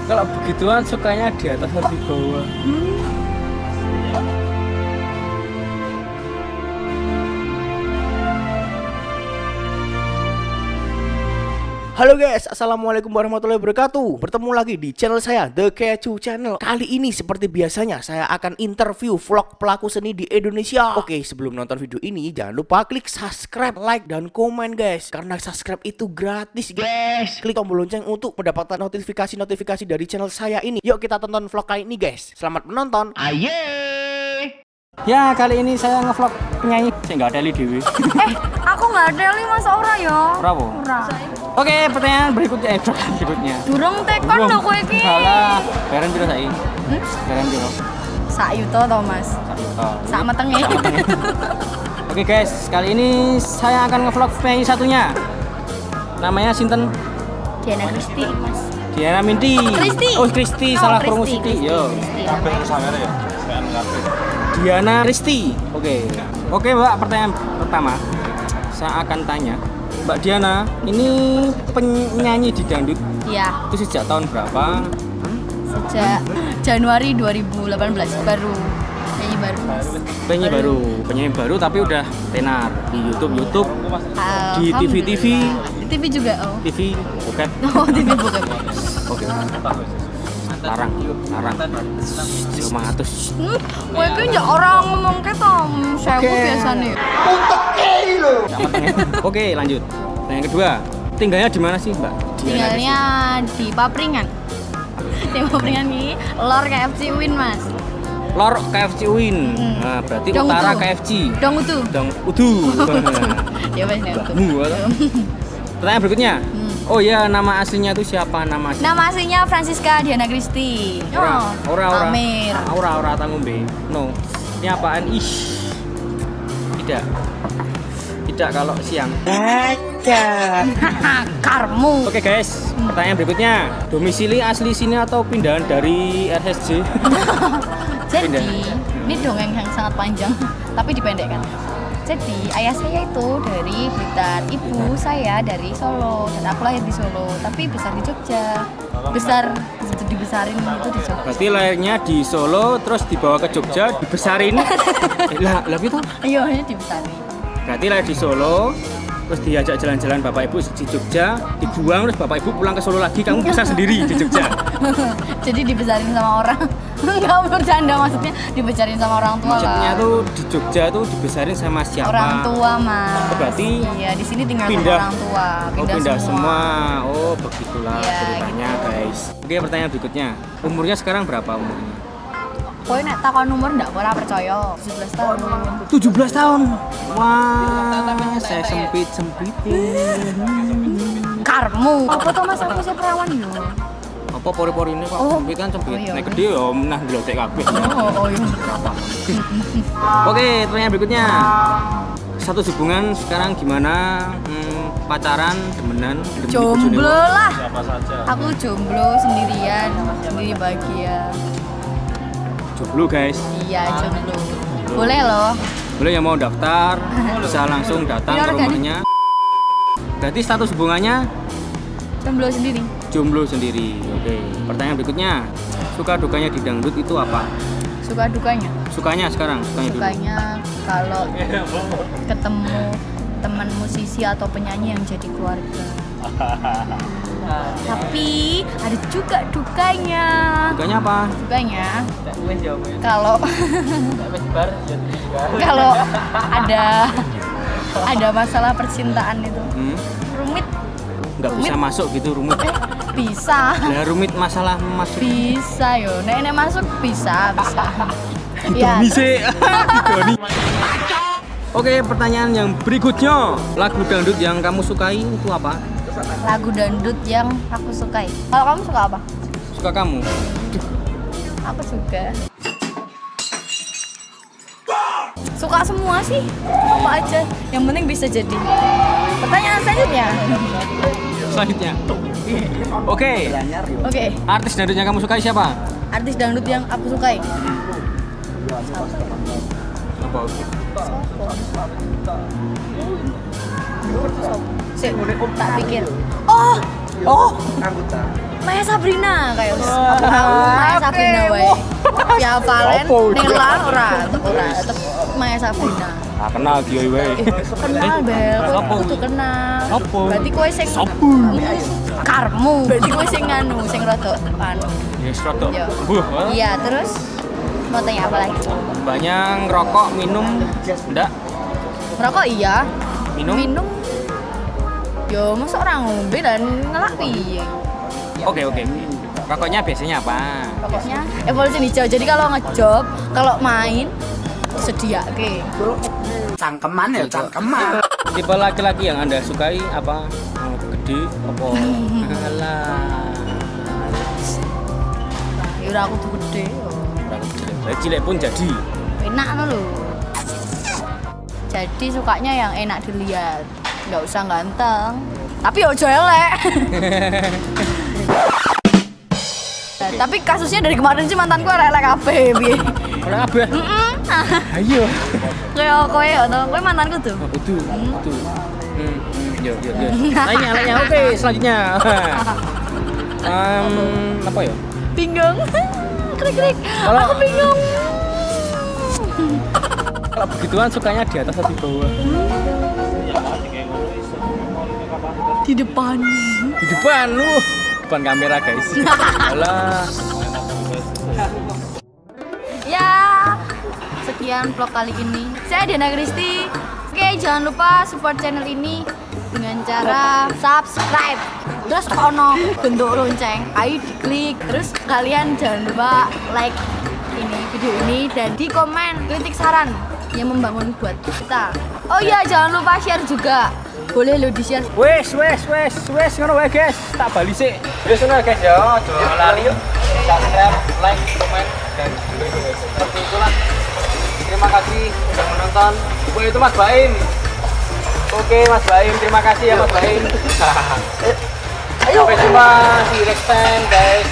Kalau begituan sukanya di atas atau di bawah? Halo guys, assalamualaikum warahmatullahi wabarakatuh. Bertemu lagi di channel saya, The Kecu Channel. Kali ini seperti biasanya saya akan interview vlog pelaku seni di Indonesia. Oke, sebelum nonton video ini jangan lupa klik subscribe, like, dan komen guys. Karena subscribe itu gratis guys. Klik tombol lonceng untuk mendapatkan notifikasi-notifikasi dari channel saya ini. Yuk kita tonton vlog kali ini guys. Selamat menonton. Aye. Ya, kali ini saya ngevlog penyanyi. Saya nggak ada Dewi. Aku nggak ada mas ora ya. Bravo. Ora. Oke, pertanyaan berikutnya. Berikutnya. Durung tekon lho kowe iki. Salah. Beren piro saiki? Beren piro? Sak yuto to mas. Sak metenge. Oke guys, kali ini saya akan ngevlog penyanyi satunya. Namanya Sinten? Diana Kristi mas. Diana Minti. Kristi. Oh, Kristi, salah promosi. Yo. Diana Kristi. Oke Mbak, pertanyaan pertama saya akan tanya Mbak Diana, ini penyanyi di dangdut Iya. itu sejak tahun berapa? Sejak Januari 2018 baru nyanyi baru mas. Penyanyi baru tapi udah tenar di YouTube, di TV, Di TV juga oh. TV bukan? Oh TV bukan. Oke. Larang. 500. Kowe iki ya orang ngomong keto, saya biasane. Oke, lanjut. Yang kedua, tinggalnya di mana sih, Mbak? Tinggalnya di Papringan. Di Papringan ini lor KFC Win mas. Lor KFC Win. Nah, berarti Dong utara Utu. KFC. Dong Utu. Dong Utu. Ya wes Dong Utu. Pertanyaan berikutnya. Oh ya, nama aslinya itu siapa nama aslinya? Nama aslinya Francisca Diana Kristi. Ora. Amir. Ora ngombe. No. Ini apaan? Ish. Tidak kalau siang. Karmu. Oke guys, pertanyaan berikutnya. Domisili asli sini atau pindahan dari RSJ? Jadi, ini dongeng yang sangat panjang, tapi dipendekkan. Jadi, ayah saya itu dari Blitar, ibu saya dari Solo, dan aku lahir di Solo, tapi besar di Jogja. Dibesarin itu di Jogja. Berarti lahirnya di Solo, terus dibawa ke Jogja, dibesarin. Lah itu? Iya, hanya dibesarin. Berarti lahir di Solo, terus diajak jalan-jalan bapak ibu di Jogja, dibuang, terus bapak ibu pulang ke Solo lagi, kamu besar sendiri di Jogja. Jadi dibesarin sama orang. Enggak bercanda, maksudnya dibesarin sama orang tua. Maksudnya lah. tuh di Jogja tuh dibesarin sama siapa? Orang tua mas. Oh, berarti iya di sini tinggal pindah. sama orang tua. Pindah semua. Oh begitulah Iya, ceritanya gitu. guys. Oke, pertanyaan berikutnya. Umurnya sekarang berapa umurnya? Kowe nek takon umur ndak ora percaya. 17 tahun. 17 tahun. Wah, saya sempitin. Karmu. Apa tuh mas aku sih perawan yo. Apa pori-pori ini Pak? Oh. Sempit kan sempit. Oh, iya. Nek gede ya menah ndelotek kabeh. Oh iya. Oke, pertanyaan berikutnya. Satu hubungan sekarang gimana? Pacaran, demenan, Jomblo lah. Siapa saja? Aku jomblo sendirian, sendiri bahagia. Jomblo guys. Iya jomblo. Boleh loh. Boleh yang mau daftar bisa langsung datang Ini ke organik. rumahnya. Berarti status hubungannya Jomblo sendiri. jomblo sendiri. Oke. Pertanyaan berikutnya. Suka dukanya di dangdut itu apa? Suka dukanya. Sukanya sekarang, sukanya dulu. Sukanya kalau ketemu teman musisi atau penyanyi yang jadi keluarga. Tapi ada juga dukanya. Dukanya apa? Dukanya kalau kalau ada masalah percintaan itu rumit. Nggak bisa masuk gitu rumit. Bisa. Lah rumit masalah masuk. Bisa yo. Nek masuk bisa. Ya, Bisa. Didoni. Oke, pertanyaan yang berikutnya. Lagu dangdut yang kamu sukai itu apa? lagu dangdut yang aku sukai. Kalau kamu suka apa? Suka kamu? Aku suka. Suka semua sih. Apa aja. Yang penting bisa jadi. Pertanyaan selanjutnya. Selanjutnya. Oke. Oke. Artis dangdut yang kamu sukai siapa? Artis dangdut yang aku sukai. Apa? Sik, tak pikir. Oh, Oh, Maya Sabrina kayak aku Maya Sabrina wae. Ya Valen, Apa itu? Nela ora, tetep Maya Sabrina. ah kenal dia wae. Kenal Bel, kowe Sopo? kudu kenal. Sopo? Berarti kowe sing Sopo? karmu. Berarti kowe sing nganu, sing rada anu. Ya serotok. Yo. Buh. Iya, terus mau tanya apa lagi? Banyak ngerokok, minum, enggak? Merokok iya. Minum? Minum. Yo, masa orang ngombe dan ngelapi. Oke. Rokoknya biasanya apa? Pokoknya evolusi hijau. Jadi kalau ngejob, kalau main sediake. Cangkeman ya, cangkeman. Tipe laki-laki yang Anda sukai apa? Gede apa? Alah. Ya ora aku tuh gede. yo. Orang cilik. Cilik pun jadi. Enak no lho. Jadi sukanya yang enak dilihat. Nggak usah ganteng. Tapi ojo elek. Nah, tapi kasusnya dari kemarin sih mantanku elek kabeh piye. Ora abah. Ayo. Kayak kowe atau kowe mantanku tuh. Betul. Yo. Lainnya. Oke, selanjutnya. Apa ya? Bingung. Krik. Kalau- Aku bingung. Kalau begituan sukanya di atas atau di bawah? Di depan. Di depan lu. Depan kamera, guys. Alah. Ya, sekian vlog kali ini. Saya Diana Kristi. Oke, jangan lupa support channel ini dengan cara subscribe. Terus ono bentuk lonceng, ayo diklik. Terus kalian jangan lupa like ini video ini dan di komen kritik saran yang membangun buat kita. Oh iya, jangan lupa share juga. Boleh lo di-share. Wes, ngono wae, guys. Tak bali sik. Wes ngono guys ya. Aja lali yuk. Subscribe, like, komen dan seperti itulah. Terima kasih sudah menonton. Oh, itu Mas Baim. Oke, Mas Baim, terima kasih ya Mas Baim. Sampai jumpa di next time, guys.